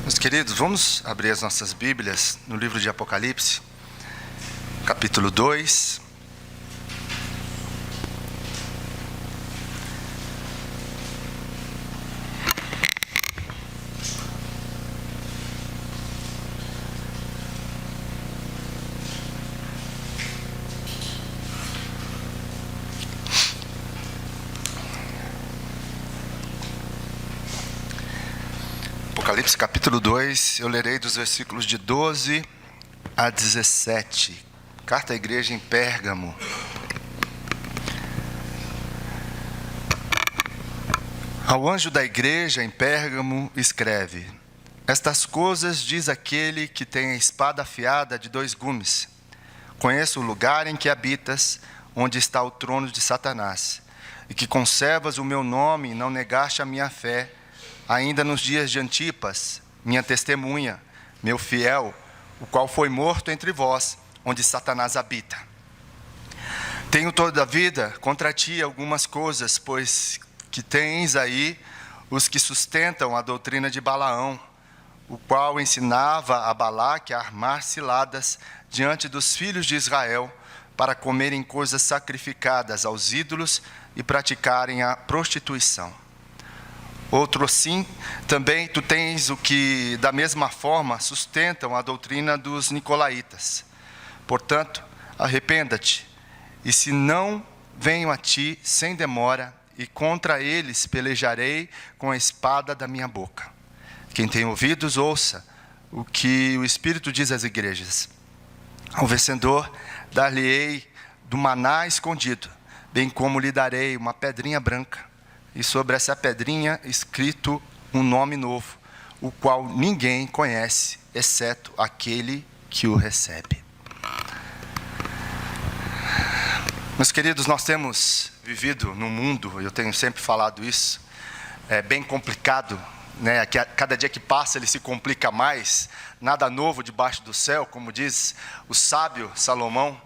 Meus queridos, vamos abrir as nossas Bíblias no livro de Apocalipse, capítulo 2. Apocalipse capítulo 2, eu lerei dos versículos de 12 a 17. Carta à igreja em Pérgamo. Ao anjo da igreja em Pérgamo escreve: Estas coisas diz aquele que tem a espada afiada de 2 gumes. Conheço o lugar em que habitas, onde está o trono de Satanás, e que conservas o meu nome e não negaste a minha fé, ainda nos dias de Antipas, minha testemunha, meu fiel, o qual foi morto entre vós, onde Satanás habita. Tenho toda a vida contra ti algumas coisas, pois que tens aí os que sustentam a doutrina de Balaão, o qual ensinava a Balaque a armar ciladas diante dos filhos de Israel, para comerem coisas sacrificadas aos ídolos e praticarem a prostituição. Outro assim, também tu tens o que, da mesma forma, sustentam a doutrina dos nicolaítas. Portanto, arrependa-te, e se não, venho a ti sem demora, e contra eles pelejarei com a espada da minha boca. Quem tem ouvidos, ouça o que o Espírito diz às igrejas. Ao vencedor, dar-lhe-ei do maná escondido, bem como lhe darei uma pedrinha branca, e sobre essa pedrinha escrito um nome novo, o qual ninguém conhece, exceto aquele que o recebe. Meus queridos, nós temos vivido num mundo, eu tenho sempre falado isso, bem complicado, né? Cada dia que passa ele se complica mais, nada novo debaixo do céu, como diz o sábio Salomão,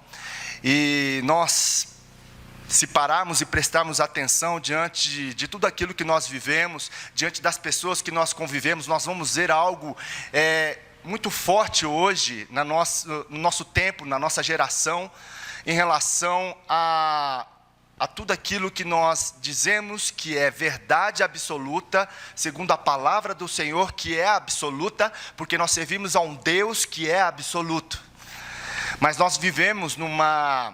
e nós, se pararmos e prestarmos atenção diante de tudo aquilo que nós vivemos, diante das pessoas que nós convivemos, nós vamos ver algo muito forte hoje no nosso tempo, na nossa geração, em relação a tudo aquilo que nós dizemos que é verdade absoluta, segundo a palavra do Senhor, que é absoluta, porque nós servimos a um Deus que é absoluto. Mas nós vivemos numa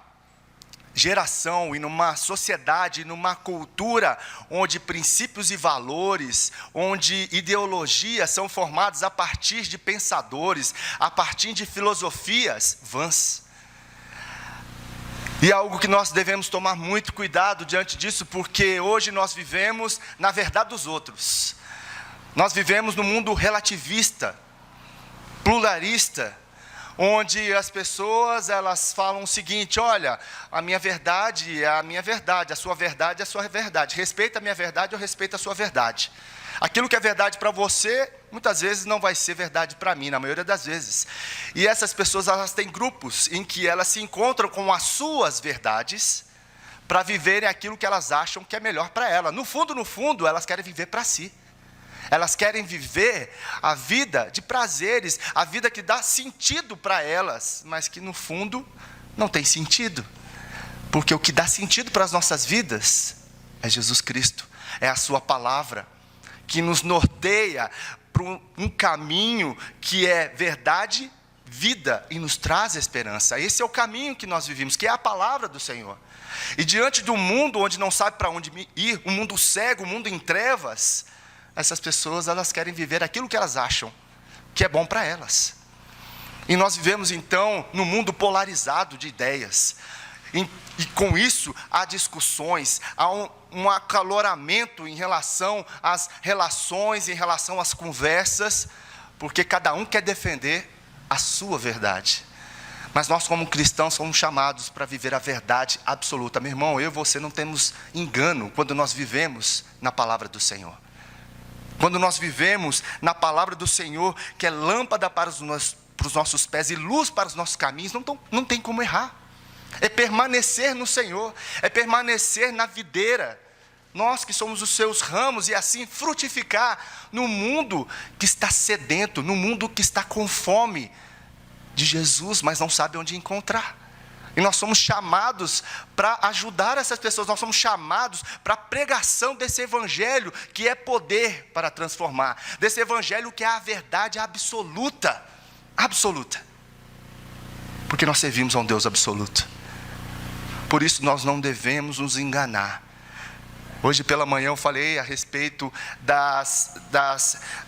geração e numa sociedade, numa cultura onde princípios e valores, onde ideologias são formadas a partir de pensadores, a partir de filosofias vãs. E é algo que nós devemos tomar muito cuidado diante disso, porque hoje nós vivemos na verdade dos outros. Nós vivemos num mundo relativista, pluralista, onde as pessoas, elas falam o seguinte: olha, a minha verdade é a minha verdade, a sua verdade é a sua verdade, respeita a minha verdade, eu respeito a sua verdade. Aquilo que é verdade para você, muitas vezes não vai ser verdade para mim, na maioria das vezes. E essas pessoas, elas têm grupos em que elas se encontram com as suas verdades, para viverem aquilo que elas acham que é melhor para elas. No fundo, elas querem viver para si. Elas querem viver a vida de prazeres, a vida que dá sentido para elas, mas que no fundo não tem sentido. Porque o que dá sentido para as nossas vidas é Jesus Cristo, é a sua palavra, que nos norteia para um caminho que é verdade, vida, e nos traz esperança. Esse é o caminho que nós vivemos, que é a palavra do Senhor. E diante do mundo onde não sabe para onde ir, um mundo cego, um mundo em trevas, essas pessoas, elas querem viver aquilo que elas acham que é bom para elas. E nós vivemos então num mundo polarizado de ideias. E com isso há discussões, há um acaloramento em relação às relações, em relação às conversas, porque cada um quer defender a sua verdade. Mas nós, como cristãos, somos chamados para viver a verdade absoluta. Meu irmão, eu e você não temos engano quando nós vivemos na palavra do Senhor. Quando nós vivemos na palavra do Senhor, que é lâmpada para os nossos pés e luz para os nossos caminhos, não tem como errar. É permanecer no Senhor, é permanecer na videira, nós que somos os seus ramos, e assim frutificar no mundo que está sedento, no mundo que está com fome de Jesus, mas não sabe onde encontrar. E nós somos chamados para ajudar essas pessoas, nós somos chamados para a pregação desse evangelho que é poder para transformar, desse evangelho que é a verdade absoluta, absoluta, porque nós servimos a um Deus absoluto. Por isso nós não devemos nos enganar. Hoje pela manhã eu falei a respeito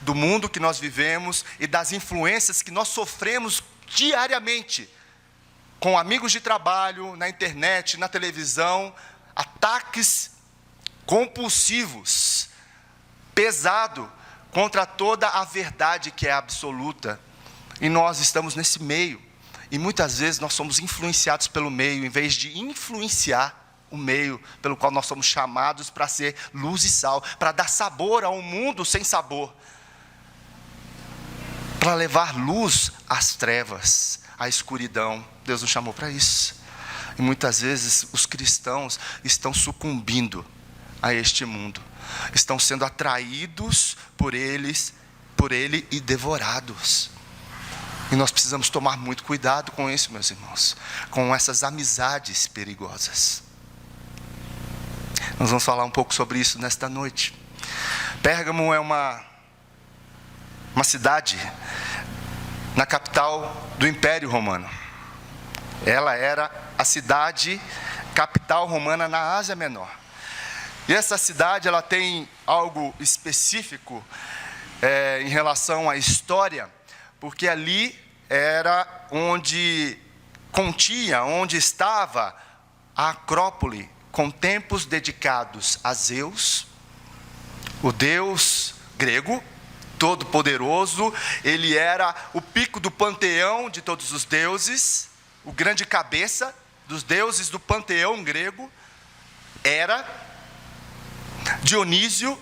do mundo que nós vivemos e das influências que nós sofremos diariamente, com amigos de trabalho, na internet, na televisão, ataques compulsivos, pesado, contra toda a verdade que é absoluta. E nós estamos nesse meio, e muitas vezes nós somos influenciados pelo meio, em vez de influenciar o meio pelo qual nós somos chamados para ser luz e sal, para dar sabor a um mundo sem sabor, para levar luz às trevas, à escuridão. Deus nos chamou para isso. E muitas vezes os cristãos estão sucumbindo a este mundo, estão sendo atraídos por ele e devorados. E nós precisamos tomar muito cuidado com isso, meus irmãos, com essas amizades perigosas. Nós vamos falar um pouco sobre isso nesta noite. Pérgamo é uma cidade na capital do Império Romano. Ela era a cidade capital romana na Ásia Menor. E essa cidade, ela tem algo específico em relação à história, porque ali era onde estava a Acrópole, com templos dedicados a Zeus, o deus grego, todo-poderoso. Ele era o pico do panteão de todos os deuses, o grande cabeça dos deuses do panteão grego. Era Dionísio,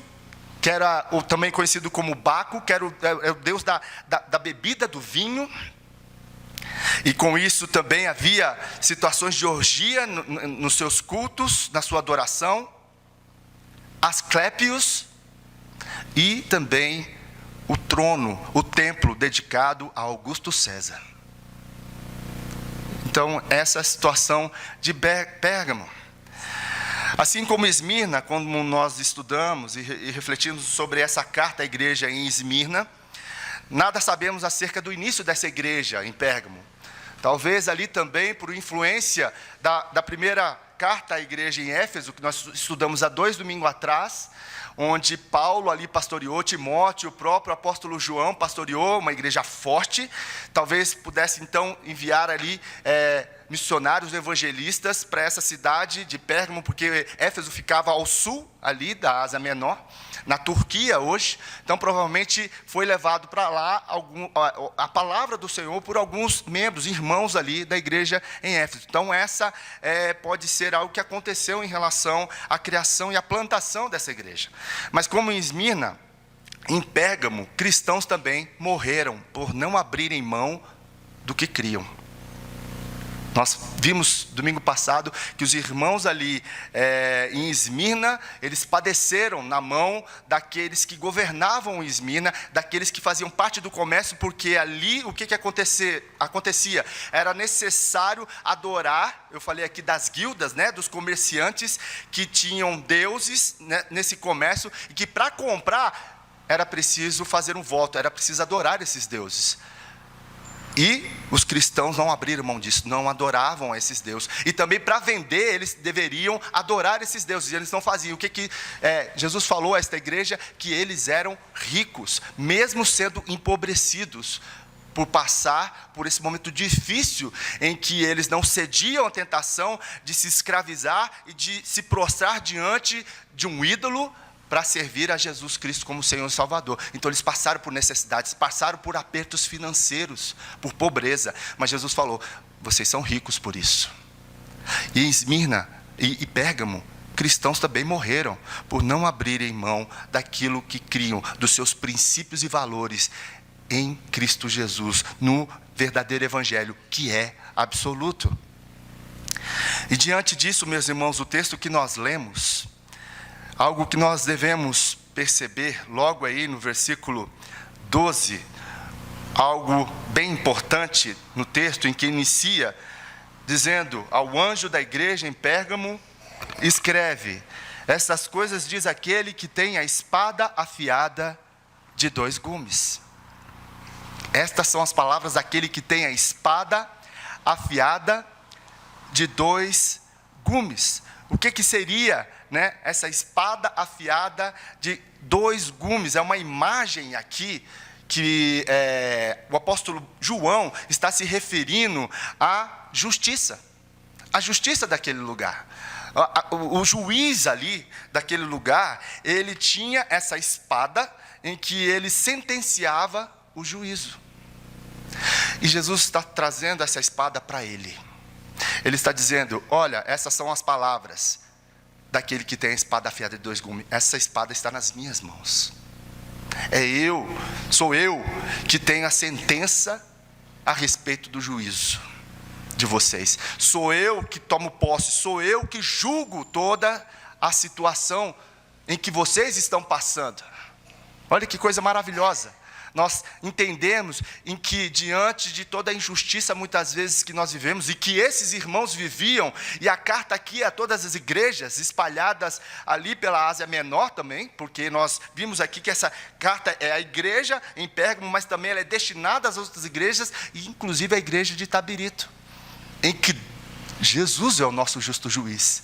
que era também conhecido como Baco, que era o deus da bebida, do vinho. E com isso também havia situações de orgia nos seus cultos, na sua adoração. Asclépios, e também o trono, o templo dedicado a Augusto César. Então, essa é a situação de Pérgamo. Assim como Esmirna, quando nós estudamos e refletimos sobre essa carta à igreja em Esmirna, nada sabemos acerca do início dessa igreja em Pérgamo. Talvez ali também por influência da primeira carta à igreja em Éfeso, que nós estudamos há 2 domingos atrás, onde Paulo ali pastoreou, Timóteo, o próprio apóstolo João pastoreou uma igreja forte. Talvez pudesse então enviar ali missionários evangelistas para essa cidade de Pérgamo, porque Éfeso ficava ao sul ali da Ásia Menor, na Turquia hoje. Então provavelmente foi levado para lá a palavra do Senhor por alguns membros, irmãos ali da igreja em Éfeso. Então essa pode ser algo que aconteceu em relação à criação e à plantação dessa igreja. Mas como em Esmirna, em Pérgamo, cristãos também morreram por não abrirem mão do que criam. Nós vimos domingo passado que os irmãos ali em Esmirna, eles padeceram na mão daqueles que governavam Esmirna, daqueles que faziam parte do comércio, porque ali o que acontecia? Era necessário adorar, eu falei aqui das guildas, dos comerciantes que tinham deuses, nesse comércio, e que para comprar era preciso fazer um voto, era preciso adorar esses deuses. E os cristãos não abriram mão disso, não adoravam esses deuses. E também para vender, eles deveriam adorar esses deuses, e eles não faziam. O que Jesus falou a esta igreja? Que eles eram ricos, mesmo sendo empobrecidos, por passar por esse momento difícil, em que eles não cediam à tentação de se escravizar e de se prostrar diante de um ídolo, para servir a Jesus Cristo como Senhor e Salvador. Então eles passaram por necessidades, passaram por apertos financeiros, por pobreza, mas Jesus falou: vocês são ricos por isso. E em Esmirna e Pérgamo, cristãos também morreram por não abrirem mão daquilo que criam, dos seus princípios e valores em Cristo Jesus, no verdadeiro evangelho, que é absoluto. E diante disso, meus irmãos, o texto que nós lemos, Algo que nós devemos perceber logo aí no versículo 12, algo bem importante no texto em que inicia, dizendo: ao anjo da igreja em Pérgamo, escreve: essas coisas diz aquele que tem a espada afiada de 2 gumes. Estas são as palavras daquele que tem a espada afiada de 2 gumes. O que seria, essa espada afiada de 2 gumes? É uma imagem aqui que o apóstolo João está se referindo à justiça daquele lugar. O juiz ali daquele lugar, ele tinha essa espada em que ele sentenciava o juízo. E Jesus está trazendo essa espada para ele. Ele está dizendo: olha, essas são as palavras daquele que tem a espada afiada de 2 gumes. Essa espada está nas minhas mãos. Sou eu que tenho a sentença a respeito do juízo de vocês. Sou eu que tomo posse, sou eu que julgo toda a situação em que vocês estão passando. Olha que coisa maravilhosa. Nós entendemos em que, diante de toda a injustiça muitas vezes que nós vivemos, e que esses irmãos viviam, e a carta aqui a todas as igrejas espalhadas ali pela Ásia Menor também, porque nós vimos aqui que essa carta é a igreja em Pérgamo, mas também ela é destinada às outras igrejas, e inclusive a igreja de Itabirito, em que Jesus é o nosso justo juiz.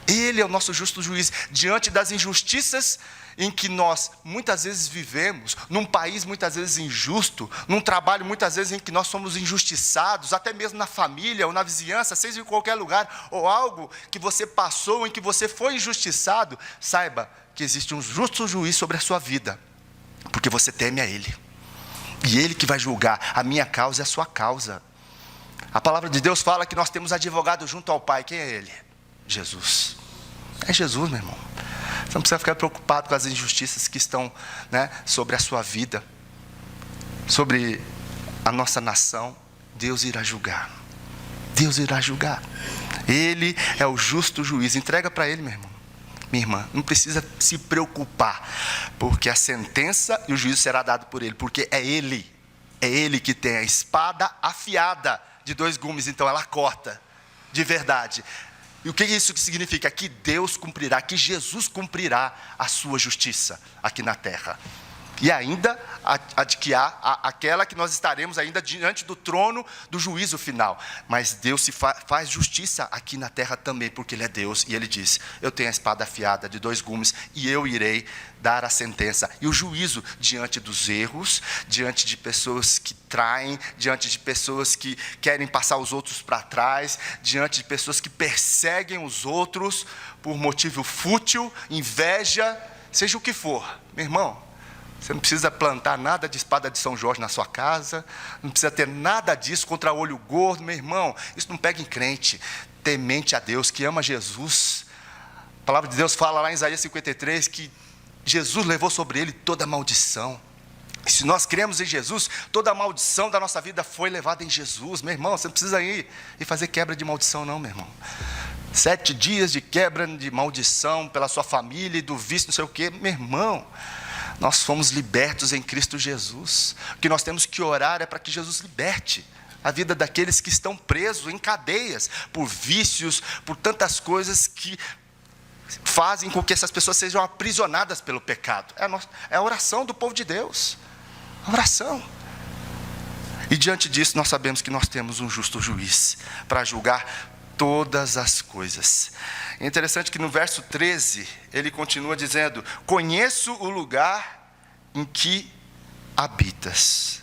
Ele é o nosso justo juiz, diante das injustiças em que nós muitas vezes vivemos, num país muitas vezes injusto, num trabalho muitas vezes em que nós somos injustiçados, até mesmo na família ou na vizinhança, seja em qualquer lugar, ou algo que você passou, em que você foi injustiçado. Saiba que existe um justo juiz sobre a sua vida, porque você teme a Ele, e Ele que vai julgar. A minha causa é a sua causa. A palavra de Deus fala que nós temos advogado junto ao Pai. Quem é Ele? Jesus. É Jesus, meu irmão. Você não precisa ficar preocupado com as injustiças que estão, sobre a sua vida, sobre a nossa nação. Deus irá julgar. Deus irá julgar. Ele é o justo juiz. Entrega para Ele, meu irmão, minha irmã. Não precisa se preocupar, porque a sentença e o juízo será dado por Ele, porque é Ele que tem a espada afiada de 2 gumes. Então ela corta de verdade. E o que isso significa? Que Deus cumprirá, que Jesus cumprirá a sua justiça aqui na terra. E ainda aquela que nós estaremos ainda diante do trono do juízo final. Mas Deus faz justiça aqui na terra também, porque Ele é Deus. E Ele diz: eu tenho a espada afiada de 2 gumes, e eu irei dar a sentença e o juízo diante dos erros, diante de pessoas que traem, diante de pessoas que querem passar os outros para trás, diante de pessoas que perseguem os outros por motivo fútil, inveja, seja o que for. Meu irmão, você não precisa plantar nada de espada de São Jorge na sua casa, não precisa ter nada disso contra olho gordo, meu irmão. Isso não pega em crente temente a Deus, que ama Jesus. A palavra de Deus fala lá em Isaías 53 que Jesus levou sobre Ele toda a maldição. E se nós cremos em Jesus, toda a maldição da nossa vida foi levada em Jesus. Meu irmão, você não precisa ir e fazer quebra de maldição não, meu irmão. 7 dias de quebra de maldição pela sua família e do vício, não sei o quê. Meu irmão, nós fomos libertos em Cristo Jesus. O que nós temos que orar é para que Jesus liberte a vida daqueles que estão presos em cadeias, por vícios, por tantas coisas que fazem com que essas pessoas sejam aprisionadas pelo pecado. É a oração do povo de Deus. A oração. E diante disso nós sabemos que nós temos um justo juiz para julgar todas as coisas. É interessante que no verso 13, ele continua dizendo: conheço o lugar em que habitas,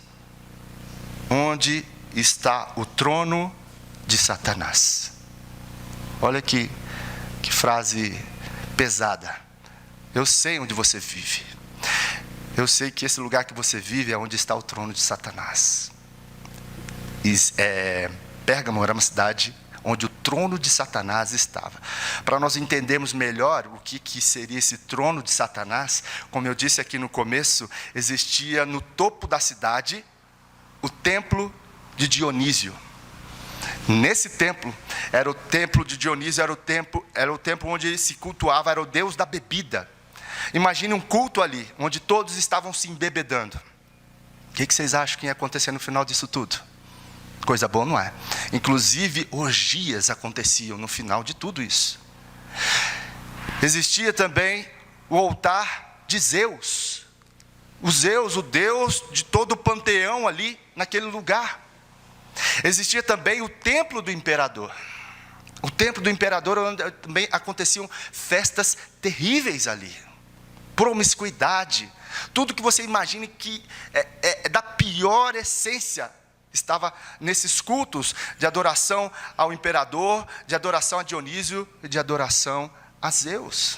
onde está o trono de Satanás. Olha que frase pesada. Eu sei onde você vive. Eu sei que esse lugar que você vive é onde está o trono de Satanás. Pérgamo era uma cidade onde o trono de Satanás estava. Para nós entendermos melhor o que seria esse trono de Satanás, como eu disse aqui no começo, existia no topo da cidade o templo de Dionísio. Nesse templo, era o templo de Dionísio, era o templo onde se cultuava, era o deus da bebida. Imagine um culto ali, onde todos estavam se embebedando. O que vocês acham que ia acontecer no final disso tudo? Coisa boa, não é? Inclusive, orgias aconteciam no final de tudo isso. Existia também o altar de Zeus. O Zeus, o deus de todo o panteão ali, naquele lugar. Existia também o templo do imperador. O templo do imperador, onde também aconteciam festas terríveis ali. Promiscuidade. Tudo que você imagine que é da pior essência, estava nesses cultos de adoração ao imperador, de adoração a Dionísio e de adoração a Zeus.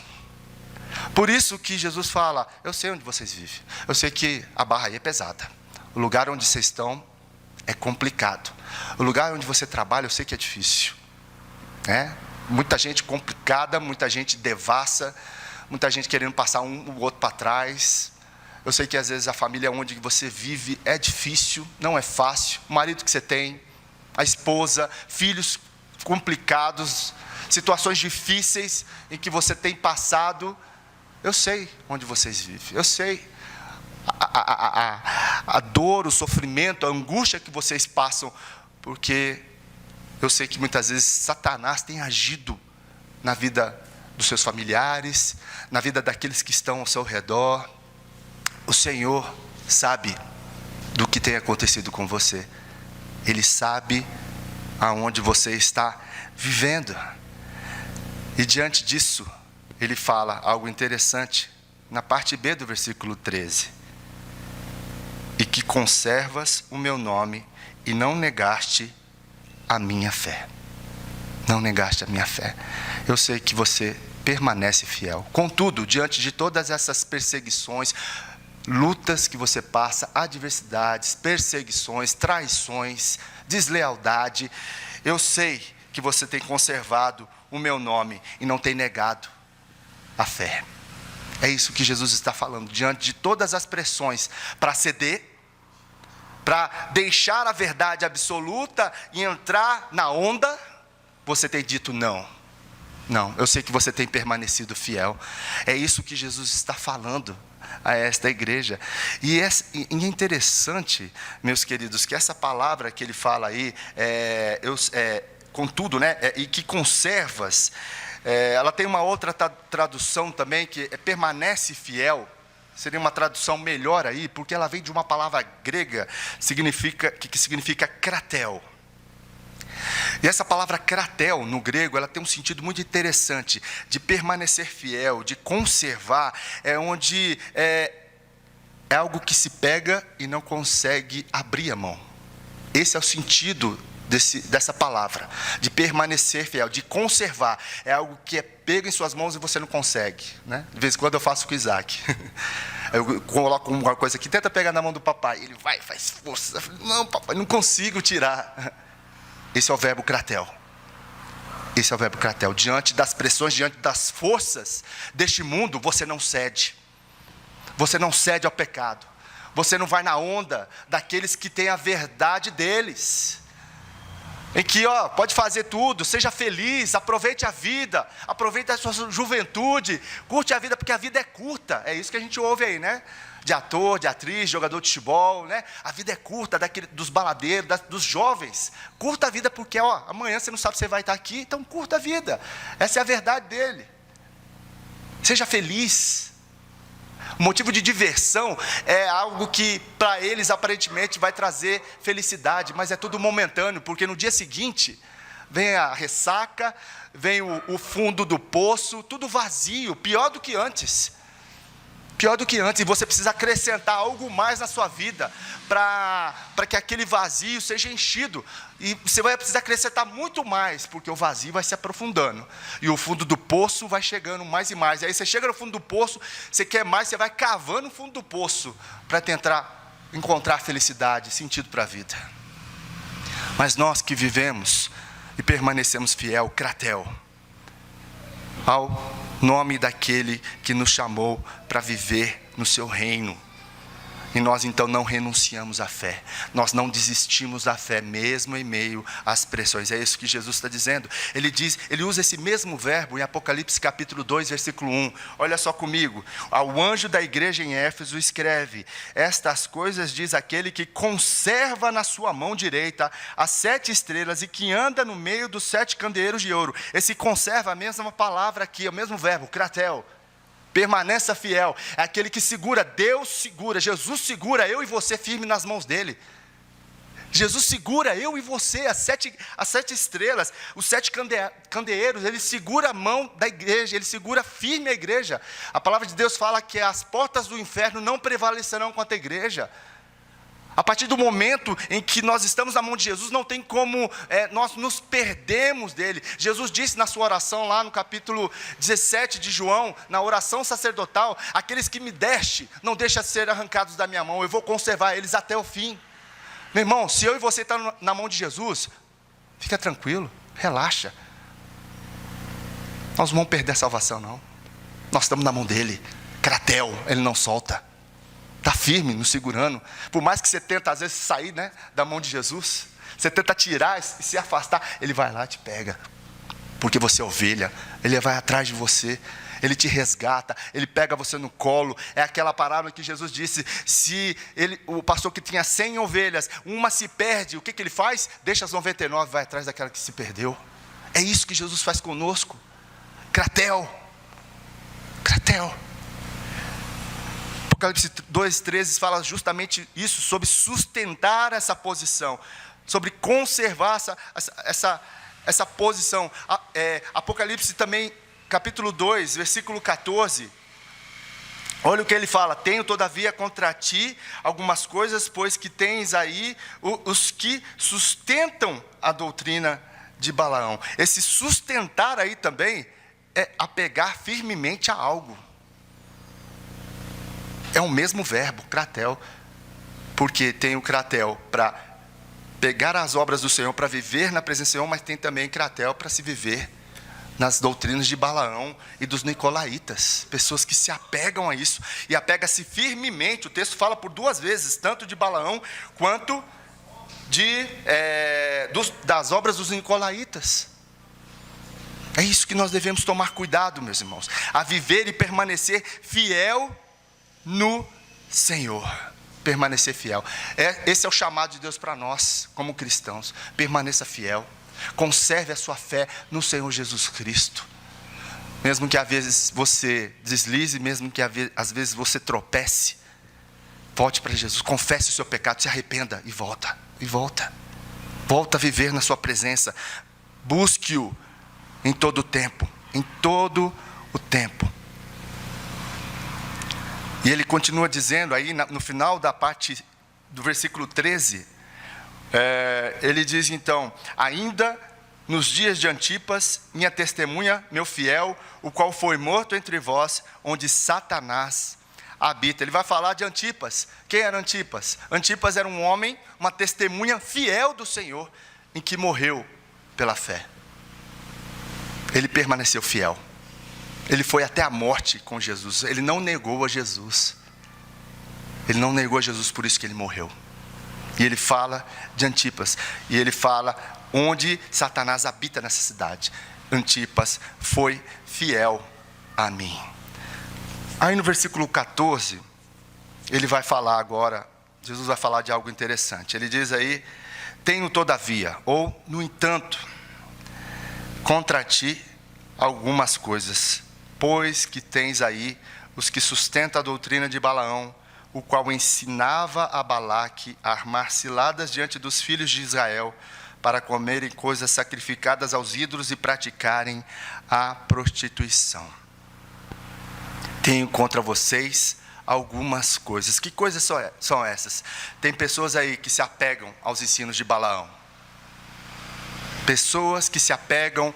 Por isso que Jesus fala, eu sei onde vocês vivem, eu sei que a barra aí é pesada, o lugar onde vocês estão é complicado, o lugar onde você trabalha eu sei que é difícil, muita gente complicada, muita gente devassa, muita gente querendo passar o outro para trás. Eu sei que às vezes a família onde você vive é difícil, não é fácil. O marido que você tem, a esposa, filhos complicados, situações difíceis em que você tem passado. Eu sei onde vocês vivem, eu sei a dor, o sofrimento, a angústia que vocês passam, porque eu sei que muitas vezes Satanás tem agido na vida dos seus familiares, na vida daqueles que estão ao seu redor. O Senhor sabe do que tem acontecido com você. Ele sabe aonde você está vivendo. E diante disso, Ele fala algo interessante, na parte B do versículo 13. E que conservas o meu nome e não negaste a minha fé. Não negaste a minha fé. Eu sei que você permanece fiel. Contudo, diante de todas essas perseguições, lutas que você passa, adversidades, perseguições, traições, deslealdade, eu sei que você tem conservado o meu nome e não tem negado a fé. É isso que Jesus está falando, diante de todas as pressões, para ceder, para deixar a verdade absoluta e entrar na onda, você tem dito não. Não, eu sei que você tem permanecido fiel. É isso que Jesus está falando a esta igreja. E é interessante, meus queridos, que essa palavra que ele fala aí, contudo, e que conservas, ela tem uma outra tradução também, que permanece fiel. Seria uma tradução melhor aí, porque ela vem de uma palavra grega, que significa kratel. E essa palavra kratel, no grego, ela tem um sentido muito interessante, de permanecer fiel, de conservar, onde é algo que se pega e não consegue abrir a mão. Esse é o sentido dessa palavra, de permanecer fiel, de conservar. É algo que é pego em suas mãos e você não consegue, De vez em quando eu faço com o Isaac. Eu coloco uma coisa aqui, tenta pegar na mão do papai, ele vai, faz força. Não, papai, não consigo tirar. Esse é o verbo kratel. Esse é o verbo kratel. Diante das pressões, diante das forças deste mundo, você não cede. Você não cede ao pecado. Você não vai na onda daqueles que têm a verdade deles. Em que, pode fazer tudo, seja feliz, aproveite a vida, aproveite a sua juventude, curte a vida, porque a vida é curta. É isso que a gente ouve aí, De ator, de atriz, jogador de futebol, A vida é curta, dos baladeiros, dos jovens. Curta a vida porque, amanhã você não sabe se você vai estar aqui, então curta a vida. Essa é a verdade dele. Seja feliz. O motivo de diversão é algo que para eles aparentemente vai trazer felicidade, mas é tudo momentâneo, porque no dia seguinte vem a ressaca, vem o fundo do poço, tudo vazio, pior do que antes. Pior do que antes, e você precisa acrescentar algo mais na sua vida, para que aquele vazio seja enchido, e você vai precisar acrescentar muito mais, porque o vazio vai se aprofundando, e o fundo do poço vai chegando mais e mais, e aí você chega no fundo do poço, você quer mais, você vai cavando no fundo do poço, para tentar encontrar felicidade, sentido para a vida. Mas nós que vivemos, e permanecemos fiel, kratel, ao nome daquele que nos chamou para viver no seu reino. E nós então não renunciamos à fé, nós não desistimos da fé, mesmo em meio às pressões. É isso que Jesus está dizendo. Ele usa esse mesmo verbo em Apocalipse capítulo 2, versículo 1. Olha só comigo. Ao anjo da igreja em Éfeso escreve: estas coisas diz aquele que conserva na sua mão direita as 7 estrelas e que anda no meio dos 7 candeeiros de ouro. Esse conserva, a mesma palavra aqui, é o mesmo verbo, kratel. Permaneça fiel, é aquele que segura, Deus segura, Jesus segura eu e você firme nas mãos dele. Jesus segura eu e você, as sete estrelas, os 7 candeeiros, ele segura a mão da igreja, ele segura firme a igreja. A palavra de Deus fala que as portas do inferno não prevalecerão contra a igreja. A partir do momento em que nós estamos na mão de Jesus, não tem como nós nos perdermos dele. Jesus disse na sua oração lá no capítulo 17 de João, na oração sacerdotal: aqueles que me deste, não deixa ser arrancados da minha mão, eu vou conservar eles até o fim. Meu irmão, se eu e você estamos na mão de Jesus, fica tranquilo, relaxa. Nós não vamos perder a salvação não. Nós estamos na mão dele, kratel, ele não solta. Está firme, nos segurando. Por mais que você tenta às vezes sair da mão de Jesus, você tenta tirar e se afastar, ele vai lá e te pega. Porque você é ovelha, ele vai atrás de você, ele te resgata, ele pega você no colo. É aquela parábola que Jesus disse: se o pastor que tinha 100 ovelhas, uma se perde, o que ele faz? Deixa as 99 e vai atrás daquela que se perdeu. É isso que Jesus faz conosco. Kratel. Apocalipse 2,13 fala justamente isso, sobre sustentar essa posição, sobre conservar essa posição. Apocalipse também, capítulo 2, versículo 14, olha o que ele fala: tenho todavia contra ti algumas coisas, pois que tens aí os que sustentam a doutrina de Balaão. Esse sustentar aí também é apegar firmemente a algo. É o mesmo verbo, kratel, porque tem o kratel para pegar as obras do Senhor, para viver na presença do Senhor, mas tem também kratel para se viver nas doutrinas de Balaão e dos nicolaítas, pessoas que se apegam a isso, e apega-se firmemente. O texto fala por 2 vezes, tanto de Balaão, quanto das obras dos nicolaítas. É isso que nós devemos tomar cuidado, meus irmãos, a viver e permanecer fiel no Senhor, permanecer fiel. Esse é o chamado de Deus para nós, como cristãos. Permaneça fiel, conserve a sua fé no Senhor Jesus Cristo. Mesmo que às vezes você deslize, mesmo que às vezes você tropece, volte para Jesus, confesse o seu pecado, se arrependa e volta. Volta a viver na sua presença, busque-o em todo o tempo, E ele continua dizendo aí, no final da parte do versículo 13, ele diz então: ainda nos dias de Antipas, minha testemunha, meu fiel, o qual foi morto entre vós, onde Satanás habita. Ele vai falar de Antipas. Quem era Antipas? Antipas era um homem, uma testemunha fiel do Senhor, em que morreu pela fé. Ele permaneceu fiel. Ele foi até a morte com Jesus. Ele não negou a Jesus. Por isso que ele morreu. E ele fala de Antipas. E ele fala onde Satanás habita nessa cidade. Antipas foi fiel a mim. Aí no versículo 14, ele vai falar agora, Jesus vai falar de algo interessante. Ele diz aí: tenho todavia, ou no entanto, contra ti algumas coisas, pois que tens aí os que sustentam a doutrina de Balaão, o qual ensinava a Balaque a armar ciladas diante dos filhos de Israel, para comerem coisas sacrificadas aos ídolos e praticarem a prostituição. Tenho contra vocês algumas coisas. Que coisas são essas? Tem pessoas aí que se apegam aos ensinos de Balaão. Pessoas que se apegam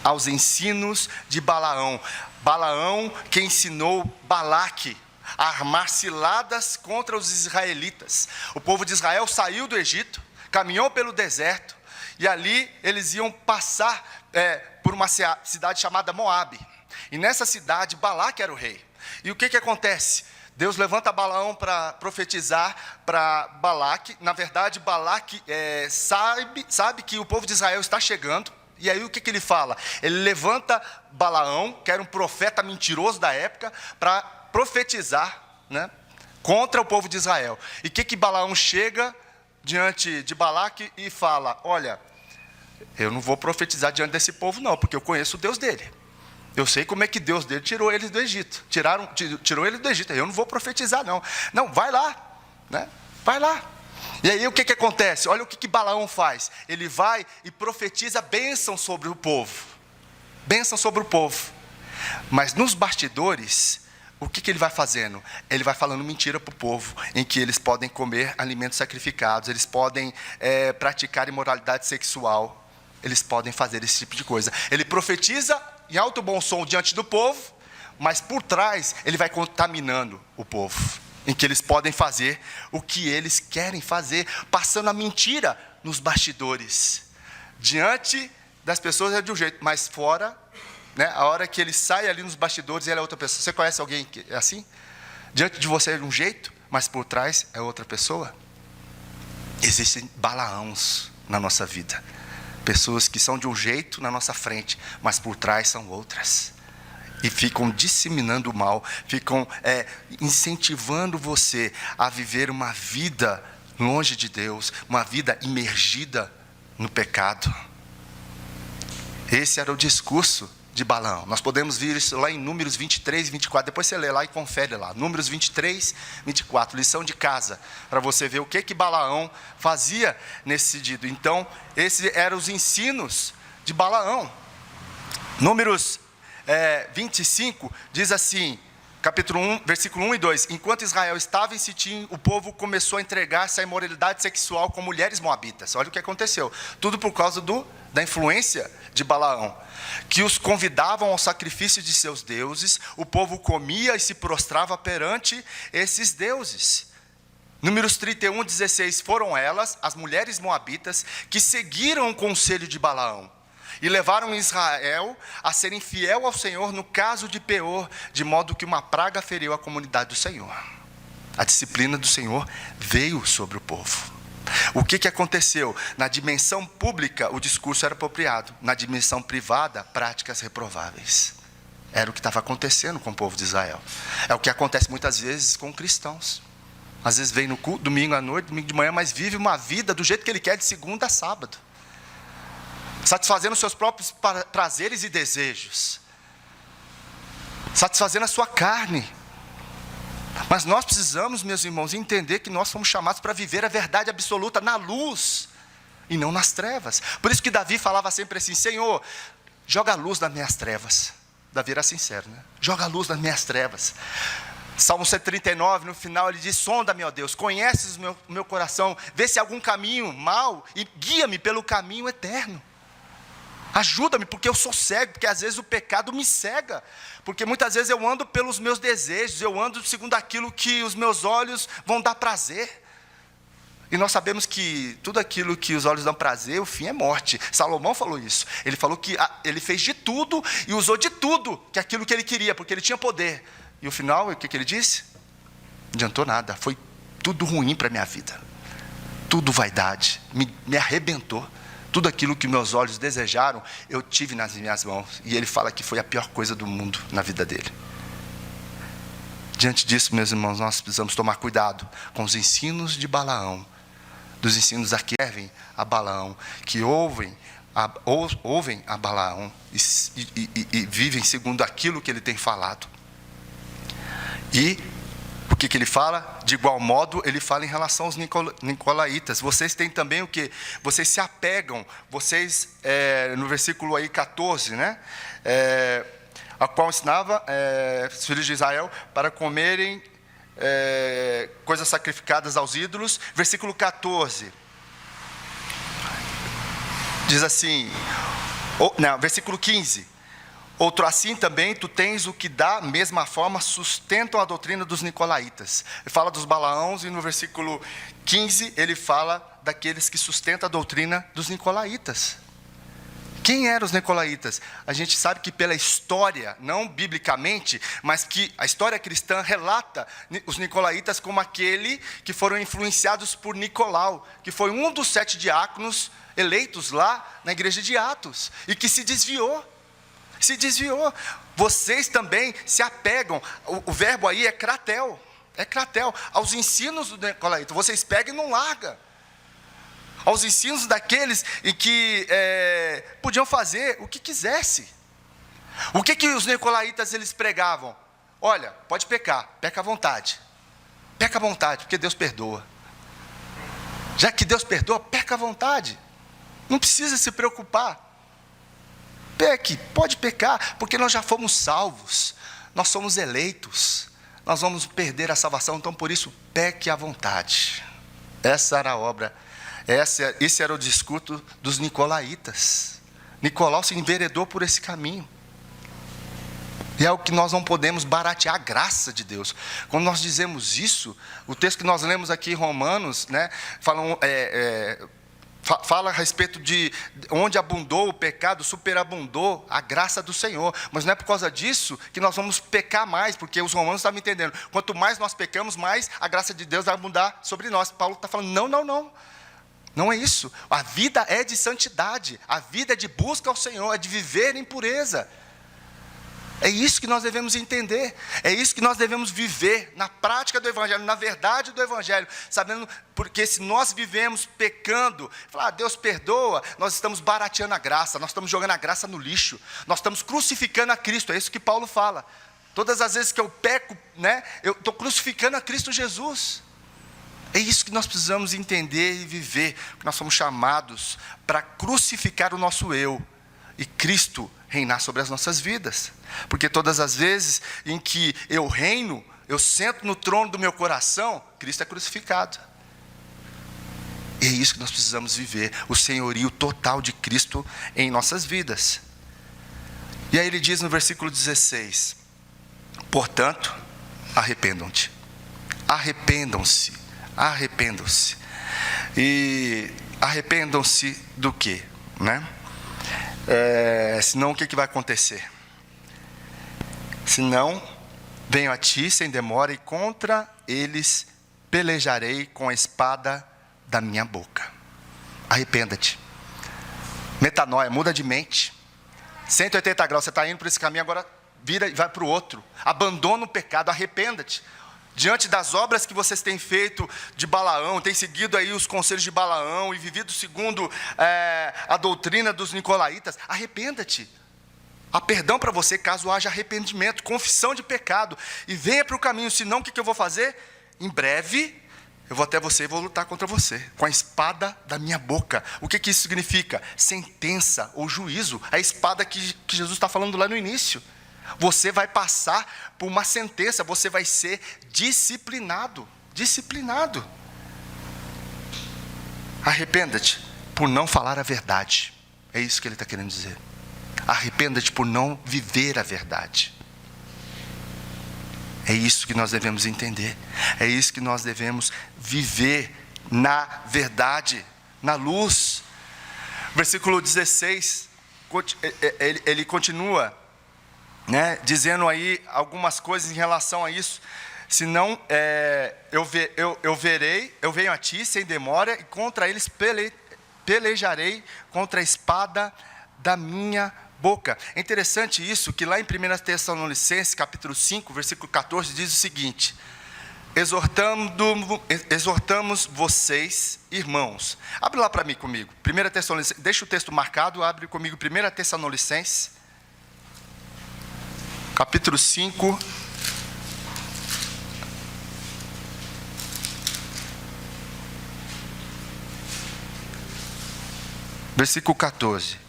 aos ensinos de Balaão. Balaão que ensinou Balaque a armar ciladas contra os israelitas. O povo de Israel saiu do Egito, caminhou pelo deserto, e ali eles iam passar por uma cidade chamada Moabe. E nessa cidade Balaque era o rei. E o que acontece? Deus levanta Balaão para profetizar para Balaque. Na verdade, Balaque sabe que o povo de Israel está chegando. E aí o que ele fala? Ele levanta Balaão, que era um profeta mentiroso da época, para profetizar, né, contra o povo de Israel. E o que Balaão chega diante de Balaque e fala: olha, eu não vou profetizar diante desse povo não, porque eu conheço o Deus dele. Eu sei como é que Deus dele tirou eles do Egito. Tirou eles do Egito. Eu não vou profetizar não. Não, vai lá, né? Vai lá. E aí o que acontece? Olha o que Balaão faz. Ele vai e profetiza bênção sobre o povo. Bênção sobre o povo. Mas nos bastidores, o que ele vai fazendo? Ele vai falando mentira para o povo, em que eles podem comer alimentos sacrificados, eles podem praticar imoralidade sexual, eles podem fazer esse tipo de coisa. Ele profetiza em alto bom som diante do povo, mas por trás ele vai contaminando o povo, em que eles podem fazer o que eles querem fazer, passando a mentira nos bastidores. Diante das pessoas é de um jeito, mas fora, né, a hora que ele sai ali nos bastidores, ele é outra pessoa. Você conhece alguém que é assim? Diante de você é de um jeito, mas por trás é outra pessoa. Existem Balaãos na nossa vida. Pessoas que são de um jeito na nossa frente, mas por trás são outras. E ficam disseminando o mal, ficam incentivando você a viver uma vida longe de Deus, uma vida imergida no pecado. Esse era o discurso de Balaão. Nós podemos ver isso lá em Números 23 e 24. Depois você lê lá e confere lá. Números 23, 24. Lição de casa. Para você ver o que Balaão fazia nesse sentido. Então, esses eram os ensinos de Balaão. Números 25 diz assim, capítulo 1, versículo 1 e 2. Enquanto Israel estava em Sitim, o povo começou a entregar-se à imoralidade sexual com mulheres moabitas. Olha o que aconteceu. Tudo por causa da influência de Balaão, que os convidavam ao sacrifício de seus deuses. O povo comia e se prostrava perante esses deuses. Números 31, 16. Foram elas, as mulheres moabitas, que seguiram o conselho de Balaão e levaram Israel a ser infiel ao Senhor no caso de Peor, de modo que uma praga feriu a comunidade do Senhor. A disciplina do Senhor veio sobre o povo. O que aconteceu? Na dimensão pública, o discurso era apropriado. Na dimensão privada, práticas reprováveis. Era o que estava acontecendo com o povo de Israel. É o que acontece muitas vezes com cristãos. Às vezes vem no culto, domingo à noite, domingo de manhã, mas vive uma vida do jeito que ele quer, de segunda a sábado. Satisfazendo os seus próprios prazeres e desejos. Satisfazendo a sua carne. Mas nós precisamos, meus irmãos, entender que nós fomos chamados para viver a verdade absoluta na luz e não nas trevas. Por isso que Davi falava sempre assim: Senhor, joga a luz nas minhas trevas. Davi era sincero, né? Joga a luz nas minhas trevas. Salmo 139, no final ele diz: sonda-me, ó Deus, conheces o meu coração, vê se há algum caminho mau e guia-me pelo caminho eterno. Ajuda-me, porque eu sou cego, porque às vezes o pecado me cega, porque muitas vezes eu ando pelos meus desejos, eu ando segundo aquilo que os meus olhos vão dar prazer, e nós sabemos que tudo aquilo que os olhos dão prazer, o fim é morte. Salomão falou isso, ele falou que ele fez de tudo, e usou de tudo, que aquilo que ele queria, porque ele tinha poder, e o final, o que ele disse? Não adiantou nada, foi tudo ruim para a minha vida, tudo vaidade, me arrebentou. Tudo aquilo que meus olhos desejaram, eu tive nas minhas mãos. E ele fala que foi a pior coisa do mundo na vida dele. Diante disso, meus irmãos, nós precisamos tomar cuidado com os ensinos de Balaão, dos ensinos que servem a Balaão, que ouvem a Balaão e vivem segundo aquilo que ele tem falado. E o que ele fala? De igual modo, ele fala em relação aos nicolaítas. Vocês têm também o que? Vocês se apegam, vocês, no versículo aí 14, né? A qual ensinava os filhos de Israel para comerem coisas sacrificadas aos ídolos. Versículo 14. Diz assim, versículo 15. Outro assim também, tu tens o que da mesma forma sustentam a doutrina dos nicolaítas. Ele fala dos Balaãos e no versículo 15 ele fala daqueles que sustentam a doutrina dos nicolaítas. Quem eram os nicolaítas? A gente sabe que pela história, não biblicamente, mas que a história cristã relata os nicolaítas como aquele que foram influenciados por Nicolau, que foi um dos 7 diáconos eleitos lá na igreja de Atos, e que se desviou. Vocês também se apegam, o verbo aí é kratel, aos ensinos do nicolaíta. Vocês pegam e não largam. Aos ensinos daqueles em que podiam fazer o que quisesse. O que os nicolaítas eles pregavam? Olha, pode pecar, peca à vontade, porque Deus perdoa. Já que Deus perdoa, peca à vontade, não precisa se preocupar. Peque, pode pecar, porque nós já fomos salvos, nós somos eleitos, nós vamos perder a salvação, então por isso peque à vontade. Essa era a obra. Esse era o discurso dos nicolaítas. Nicolau se enveredou por esse caminho. E é o que nós não podemos baratear a graça de Deus. Quando nós dizemos isso, o texto que nós lemos aqui em Romanos, né, fala a respeito de onde abundou o pecado, superabundou a graça do Senhor. Mas não é por causa disso que nós vamos pecar mais, porque os romanos estavam entendendo. Quanto mais nós pecamos, mais a graça de Deus vai abundar sobre nós. Paulo está falando, não. Não é isso. A vida é de santidade. A vida é de busca ao Senhor, é de viver em pureza. É isso que nós devemos entender. É isso que nós devemos viver na prática do Evangelho, na verdade do Evangelho. Sabendo, porque se nós vivemos pecando, falar, Deus perdoa, nós estamos barateando a graça, nós estamos jogando a graça no lixo, nós estamos crucificando a Cristo. É isso que Paulo fala. Todas as vezes que eu peco, né, eu estou crucificando a Cristo Jesus. É isso que nós precisamos entender e viver, que nós somos chamados para crucificar o nosso eu e Cristo reinar sobre as nossas vidas. Porque todas as vezes em que eu reino, eu sento no trono do meu coração, Cristo é crucificado. E é isso que nós precisamos viver, o senhorio total de Cristo em nossas vidas. E aí ele diz no versículo 16, portanto, arrependam-se. E arrependam-se do quê? Né? Senão o que vai acontecer? Senão, venho a ti sem demora e contra eles pelejarei com a espada da minha boca. Arrependa-te. Metanoia, muda de mente. 180 graus, você está indo por esse caminho, agora vira e vai para o outro. Abandona o pecado, arrependa-te. Diante das obras que vocês têm feito de Balaão, têm seguido aí os conselhos de Balaão e vivido segundo a doutrina dos nicolaítas, arrependa-te. Há perdão para você caso haja arrependimento, confissão de pecado. E venha para o caminho, senão o que eu vou fazer? Em breve, eu vou até você e vou lutar contra você, com a espada da minha boca. O que isso significa? Sentença ou juízo. A espada que Jesus está falando lá no início. Você vai passar por uma sentença, você vai ser disciplinado. Arrependa-te por não falar a verdade. É isso que ele está querendo dizer. Arrependa-te por não viver a verdade. É isso que nós devemos entender. É isso que nós devemos viver na verdade, na luz. Versículo 16, ele continua, né, dizendo aí algumas coisas em relação a isso. Senão eu venho a ti sem demora e contra eles pelejarei contra a espada da minha boca. É interessante isso, que lá em 1 Tessalonicenses, capítulo 5, versículo 14, diz o seguinte: exortamos vocês, irmãos. Abre lá para mim comigo, 1 Tessalonicenses, deixa o texto marcado, abre comigo 1 Tessalonicenses, capítulo 5, versículo 14.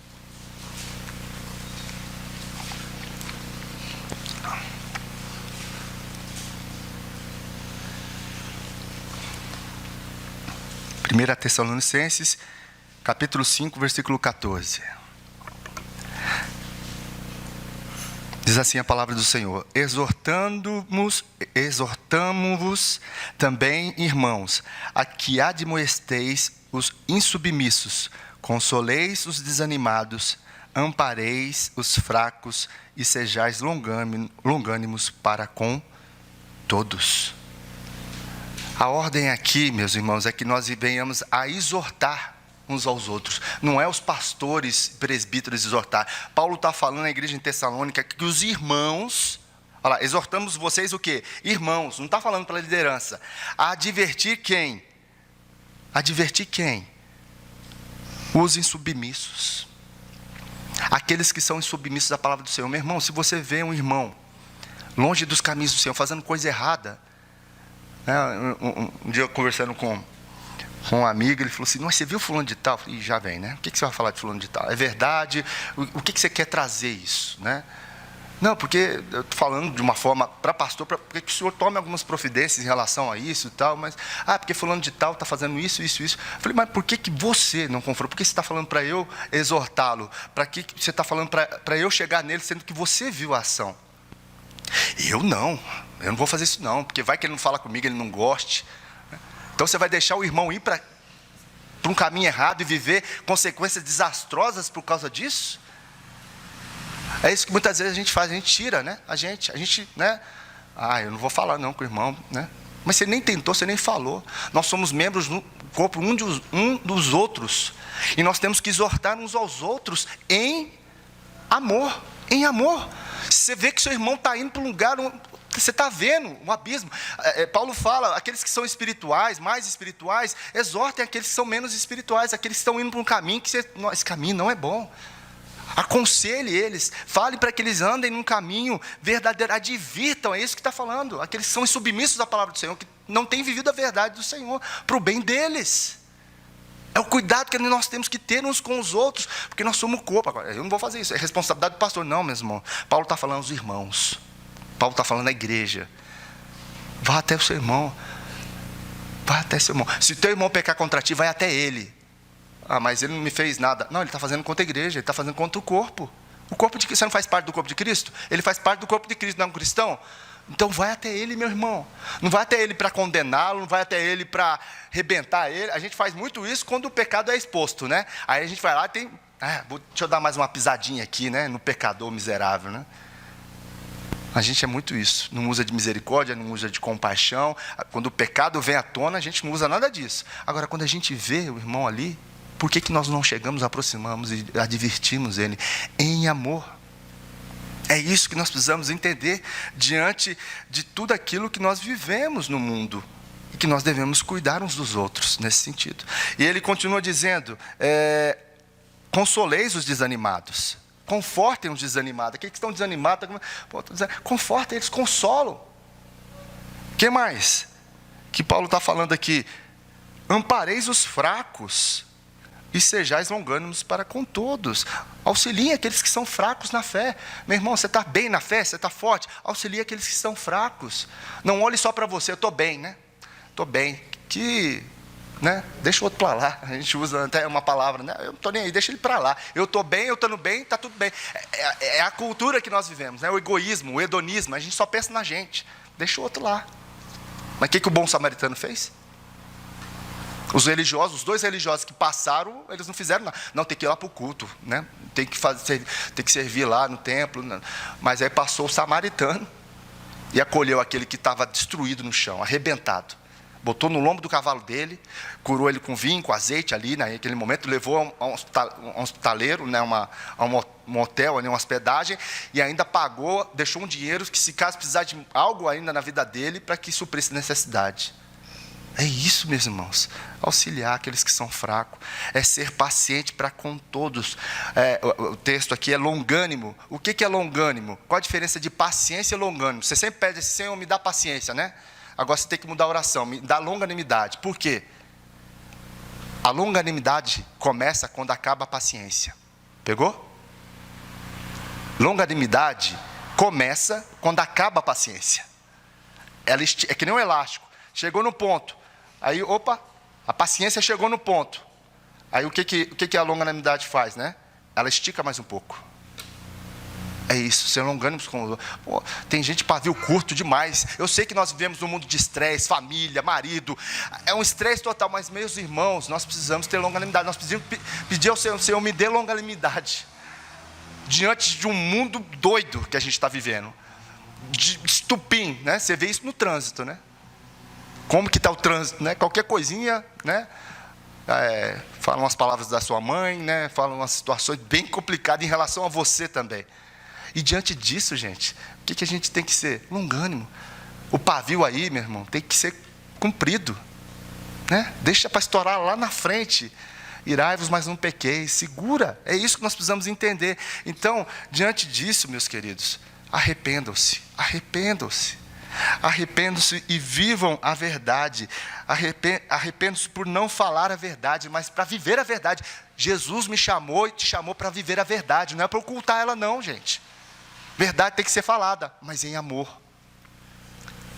Primeira Tessalonicenses, capítulo 5, versículo 14. Diz assim a palavra do Senhor: exortamo-vos também, irmãos, a que admoesteis os insubmissos, consoleis os desanimados, ampareis os fracos e sejais longânimos para com todos. A ordem aqui, meus irmãos, é que nós venhamos a exortar uns aos outros. Não é os pastores, presbíteros exortar. Paulo está falando na igreja em Tessalônica que os irmãos, olha lá, exortamos vocês o quê? Irmãos, não está falando para a liderança. A advertir quem? Advertir quem? Os insubmissos. Aqueles que são insubmissos à palavra do Senhor. Meu irmão, se você vê um irmão longe dos caminhos do Senhor, fazendo coisa errada, né? Um dia eu conversando com um amigo, ele falou assim: não, você viu fulano de tal? Eu falei: já vem, né? O que você vai falar de fulano de tal? É verdade? O que você quer trazer isso, né? Não, porque eu estou falando de uma forma para pastor, para que o senhor tome algumas providências em relação a isso e tal, mas, porque fulano de tal está fazendo isso. Eu falei: mas por que você não confronta? Por que você está falando para eu exortá-lo? Para que você está falando para eu chegar nele, sendo que você viu a ação? Eu não vou fazer isso não, porque vai que ele não fala comigo, ele não goste. Então você vai deixar o irmão ir para um caminho errado e viver consequências desastrosas por causa disso? É isso que muitas vezes a gente faz, a gente tira, né? A gente, né? Eu não vou falar não com o irmão, né? Mas você nem tentou, você nem falou. Nós somos membros do corpo um dos outros. E nós temos que exortar uns aos outros em amor. Em amor. Você vê que seu irmão está indo para um lugar, você está vendo um abismo. Paulo fala, aqueles que são espirituais, mais espirituais, exortem aqueles que são menos espirituais, aqueles que estão indo para um caminho que esse caminho não é bom. Aconselhe eles, fale para que eles andem num caminho verdadeiro, advirtam, é isso que está falando, aqueles que são insubmissos à palavra do Senhor, que não têm vivido a verdade do Senhor, para o bem deles. É o cuidado que nós temos que ter uns com os outros, porque nós somos o corpo. Agora, eu não vou fazer isso, é responsabilidade do pastor, não, meu irmão. Paulo está falando aos irmãos, Paulo está falando à igreja. Vá até o seu irmão, vai até seu irmão. Se o teu irmão pecar contra ti, vai até ele. Mas ele não me fez nada. Não, ele está fazendo contra a igreja, ele está fazendo contra o corpo. O corpo de Cristo, você não faz parte do corpo de Cristo? Ele faz parte do corpo de Cristo, não é um cristão? Então vai até ele, meu irmão. Não vai até ele para condená-lo, não vai até ele para arrebentar ele. A gente faz muito isso quando o pecado é exposto, né? Aí a gente vai lá e tem... deixa eu dar mais uma pisadinha aqui, né? No pecador miserável, né? A gente é muito isso. Não usa de misericórdia, não usa de compaixão. Quando o pecado vem à tona, a gente não usa nada disso. Agora, quando a gente vê o irmão ali, por que nós não chegamos, aproximamos e advertimos ele em amor? É isso que nós precisamos entender diante de tudo aquilo que nós vivemos no mundo e que nós devemos cuidar uns dos outros nesse sentido. E ele continua dizendo: consoleis os desanimados, confortem os desanimados. Aqueles que estão desanimados, confortem eles, consolam. O que mais que Paulo está falando aqui? Ampareis os fracos e sejais longânimos para com todos. Auxiliem aqueles que são fracos na fé. Meu irmão, você está bem na fé? Você está forte? Auxilie aqueles que são fracos. Não olhe só para você. Eu estou bem, né? Estou bem. Né? Deixa o outro para lá. A gente usa até uma palavra, né? Eu não estou nem aí, deixa ele para lá. Eu estou bem, eu estou bem, está tudo bem. É a cultura que nós vivemos, né? O egoísmo, o hedonismo. A gente só pensa na gente. Deixa o outro lá. Mas o que o bom samaritano fez? Os dois religiosos que passaram, eles não fizeram nada. Não, tem que ir lá para o culto, né? Tem que servir lá no templo. Né? Mas aí passou o samaritano e acolheu aquele que estava destruído no chão, arrebentado. Botou no lombo do cavalo dele, curou ele com vinho, com azeite ali, naquele momento, levou a um hospitaleiro, né, a um hotel, uma hospedagem, e ainda pagou, deixou um dinheiro que, se caso precisar de algo ainda na vida dele, para que suprisse necessidade. É isso, meus irmãos, auxiliar aqueles que são fracos, é ser paciente para com todos. O texto aqui é longânimo. O que é longânimo? Qual a diferença de paciência e longânimo? Você sempre pede assim: Senhor, me dá paciência, né? Agora você tem que mudar a oração, me dá longanimidade. Por quê? A longanimidade começa quando acaba a paciência. Pegou? Longanimidade começa quando acaba a paciência. Ela é que nem um elástico. Chegou no ponto. Aí, a paciência chegou no ponto. Aí o que a longanimidade faz, né? Ela estica mais um pouco. É isso, ser longânimos com... tem gente pavio curto demais. Eu sei que nós vivemos num mundo de estresse, família, marido. É um estresse total, mas, meus irmãos, nós precisamos ter longanimidade. Nós precisamos pedir ao Senhor: Senhor, me dê longanimidade. diante de um mundo doido que a gente está vivendo. De estupim, né? Você vê isso no trânsito, né? Como que está o trânsito, né? Qualquer coisinha, né? Fala umas palavras da sua mãe, né? Fala umas situações bem complicadas em relação a você também. E diante disso, gente, o que a gente tem que ser? Longânimo. O pavio aí, meu irmão, tem que ser cumprido, né? Deixa para estourar lá na frente. Irai-vos, mas não pequeis. Segura. É isso que nós precisamos entender. Então, diante disso, meus queridos, arrependam-se. Arrependam-se. Arrependam-se e vivam a verdade. Arrependam-se por não falar a verdade, mas para viver a verdade. Jesus me chamou e te chamou para viver a verdade. Não é para ocultar ela não, gente. Verdade tem que ser falada, mas em amor.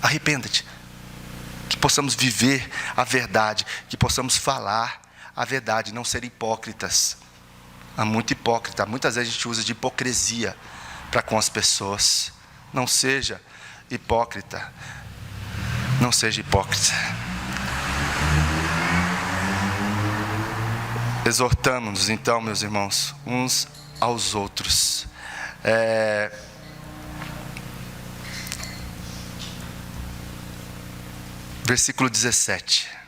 Arrependa-te. Que possamos viver a verdade, que possamos falar a verdade, não ser hipócritas. Há muito hipócrita. Muitas vezes a gente usa de hipocrisia para com as pessoas. Não seja hipócrita. Não seja hipócrita. Exortamos-nos então, meus irmãos, uns aos outros. Versículo 17.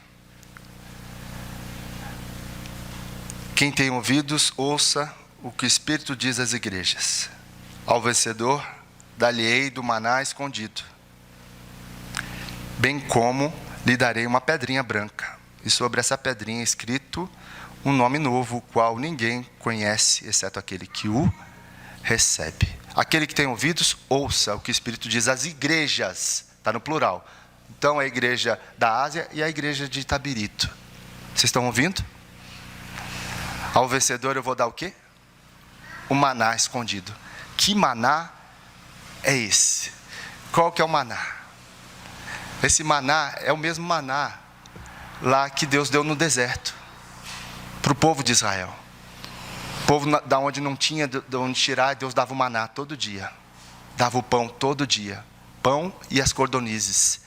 Quem tem ouvidos, ouça o que o Espírito diz às igrejas. Ao vencedor, dar-lhe-ei do maná escondido, bem como lhe darei uma pedrinha branca, e sobre essa pedrinha escrito um nome novo, o qual ninguém conhece, exceto aquele que o recebe. Aquele que tem ouvidos, ouça o que o Espírito diz às igrejas. Está no plural. Então, a igreja da Ásia e a igreja de Itabirito. Vocês estão ouvindo? Ao vencedor eu vou dar o quê? O maná escondido. Que maná é esse? Qual que é o maná? Esse maná é o mesmo maná lá que Deus deu no deserto para o povo de Israel. O povo da onde não tinha de onde tirar, Deus dava o maná todo dia. Dava o pão todo dia. Pão e as cordonizes.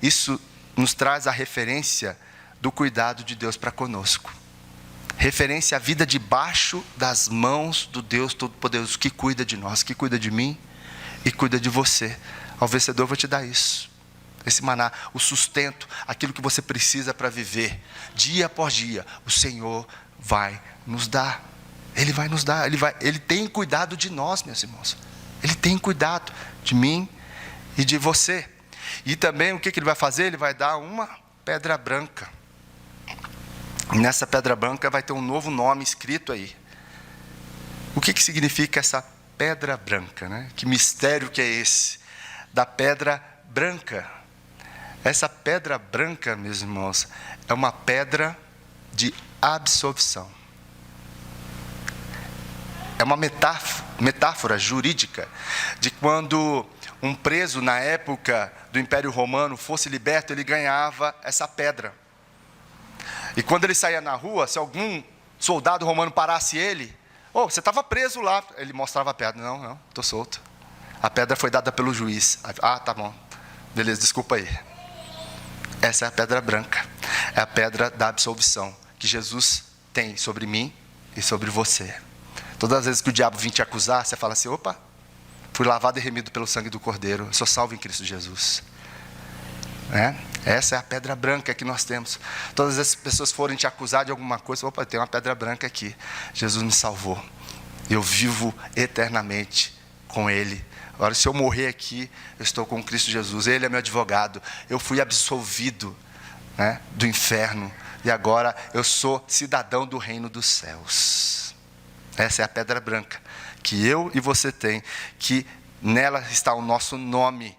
Isso nos traz a referência do cuidado de Deus para conosco. Referência à vida debaixo das mãos do Deus Todo-Poderoso, que cuida de nós, que cuida de mim e cuida de você. Ao vencedor eu vou te dar isso. Esse maná, o sustento, aquilo que você precisa para viver. Dia após dia, o Senhor vai nos dar. Ele vai nos dar, Ele tem cuidado de nós, meus irmãos. Ele tem cuidado de mim e de você. E também o que Ele vai fazer? Ele vai dar uma pedra branca. Nessa pedra branca vai ter um novo nome escrito aí. O que significa essa pedra branca, né? Que mistério que é esse? Da pedra branca. Essa pedra branca, meus irmãos, é uma pedra de absolvição. É uma metáfora jurídica de quando um preso na época do Império Romano fosse liberto, ele ganhava essa pedra. E quando ele saía na rua, se algum soldado romano parasse ele, você estava preso lá, ele mostrava a pedra. Não, estou solto. A pedra foi dada pelo juiz. Tá bom, beleza, desculpa aí. Essa é a pedra branca, é a pedra da absolvição, que Jesus tem sobre mim e sobre você. Todas as vezes que o diabo vir te acusar, você fala assim, opa, fui lavado e remido pelo sangue do Cordeiro, eu sou salvo em Cristo Jesus. Essa é a pedra branca que nós temos. Todas as pessoas forem te acusar de alguma coisa, opa, tem uma pedra branca aqui. Jesus me salvou. Eu vivo eternamente com Ele. Agora, se eu morrer aqui, eu estou com Cristo Jesus. Ele é meu advogado. Eu fui absolvido, do inferno. E agora eu sou cidadão do reino dos céus. Essa é a pedra branca que eu e você tem, que nela está o nosso nome,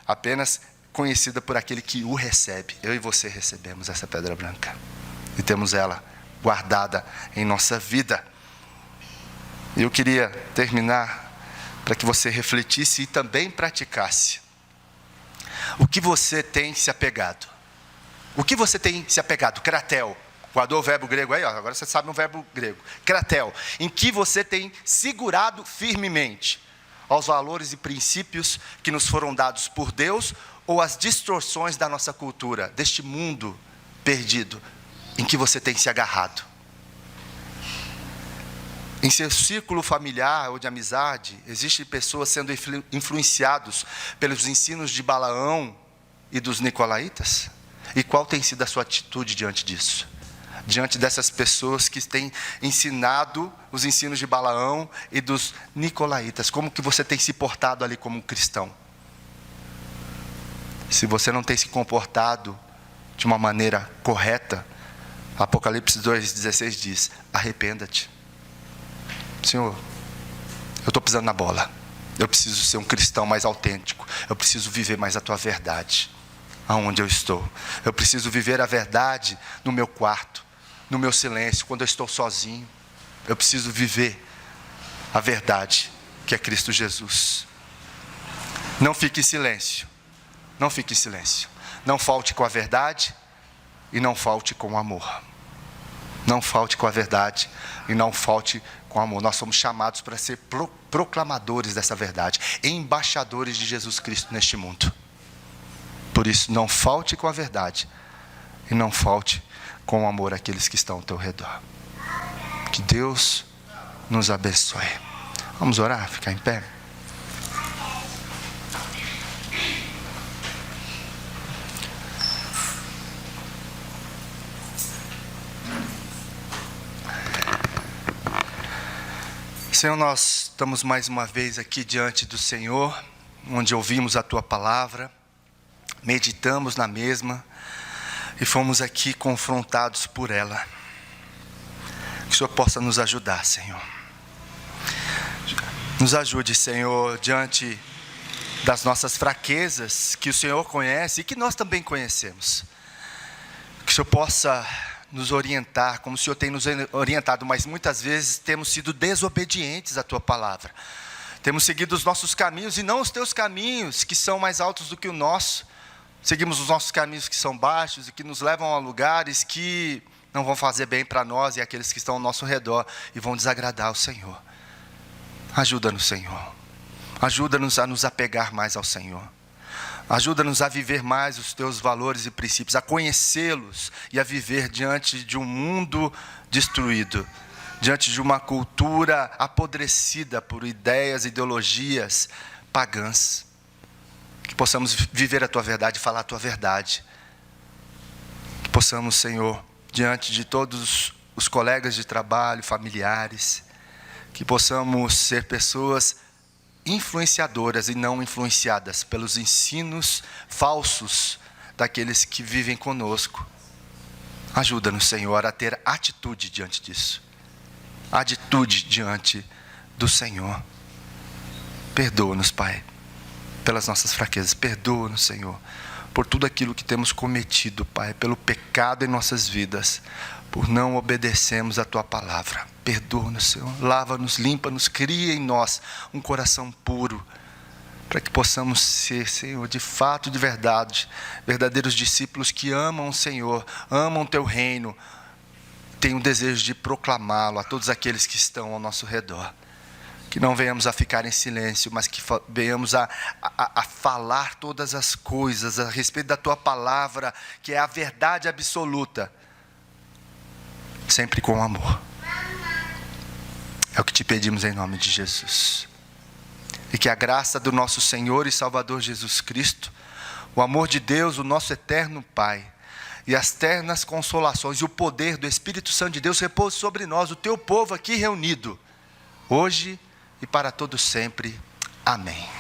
apenas conhecida por aquele que o recebe. Eu e você recebemos essa pedra branca e temos ela guardada em nossa vida. E eu queria terminar para que você refletisse e também praticasse. O que você tem se apegado? O que você tem se apegado? Kratel. Guardou o verbo grego aí? Agora você sabe um verbo grego. Kratel. Em que você tem segurado firmemente aos valores e princípios que nos foram dados por Deus, ou às distorções da nossa cultura, deste mundo perdido, em que você tem se agarrado? Em seu círculo familiar ou de amizade, existem pessoas sendo influenciados pelos ensinos de Balaão e dos nicolaítas? E qual tem sido a sua atitude diante disso? Diante dessas pessoas que têm ensinado os ensinos de Balaão e dos nicolaítas, como que você tem se portado ali como um cristão? Se você não tem se comportado de uma maneira correta, Apocalipse 2,16 diz: arrependa-te. Senhor, eu estou pisando na bola. Eu preciso ser um cristão mais autêntico. Eu preciso viver mais a tua verdade aonde eu estou. Eu preciso viver a verdade no meu quarto, no meu silêncio, quando eu estou sozinho. Eu preciso viver a verdade, que é Cristo Jesus. Não fique em silêncio. Não fique em silêncio. Não falte com a verdade e não falte com o amor. Não falte com a verdade e não falte com amor. Nós somos chamados para ser proclamadores dessa verdade, embaixadores de Jesus Cristo neste mundo. Por isso, não falte com a verdade e não falte com o amor àqueles que estão ao teu redor. Que Deus nos abençoe. Vamos orar, ficar em pé. Senhor, nós estamos mais uma vez aqui diante do Senhor, onde ouvimos a Tua palavra, meditamos na mesma e fomos aqui confrontados por ela. Que o Senhor possa nos ajudar, Senhor. Nos ajude, Senhor, diante das nossas fraquezas, que o Senhor conhece e que nós também conhecemos. Que o Senhor possa nos orientar, como o Senhor tem nos orientado, mas muitas vezes temos sido desobedientes à Tua palavra. Temos seguido os nossos caminhos e não os Teus caminhos, que são mais altos do que o nosso. Seguimos os nossos caminhos que são baixos e que nos levam a lugares que não vão fazer bem para nós e aqueles que estão ao nosso redor e vão desagradar ao Senhor. Ajuda-nos, Senhor. Ajuda-nos a nos apegar mais ao Senhor. Ajuda-nos a viver mais os Teus valores e princípios, a conhecê-los e a viver diante de um mundo destruído, diante de uma cultura apodrecida por ideias, ideologias pagãs. Que possamos viver a Tua verdade, falar a Tua verdade. Que possamos, Senhor, diante de todos os colegas de trabalho, familiares, que possamos ser pessoas influenciadoras e não influenciadas pelos ensinos falsos daqueles que vivem conosco. Ajuda-nos, Senhor, a ter atitude diante disso. Atitude diante do Senhor. Perdoa-nos, Pai, pelas nossas fraquezas. Perdoa-nos, Senhor, por tudo aquilo que temos cometido, Pai, pelo pecado em nossas vidas, por não obedecermos a Tua palavra. Perdoa-nos, Senhor. Lava-nos, limpa-nos, cria em nós um coração puro, para que possamos ser, Senhor, de fato, de verdade, verdadeiros discípulos que amam o Senhor, amam o Teu reino, têm o desejo de proclamá-lo a todos aqueles que estão ao nosso redor. Que não venhamos a ficar em silêncio, mas que venhamos a falar todas as coisas a respeito da Tua palavra, que é a verdade absoluta, sempre com amor. É o que te pedimos em nome de Jesus. E que a graça do nosso Senhor e Salvador Jesus Cristo, o amor de Deus, o nosso eterno Pai, e as ternas consolações e o poder do Espírito Santo de Deus repouse sobre nós, o Teu povo aqui reunido, hoje e para todo sempre. Amém.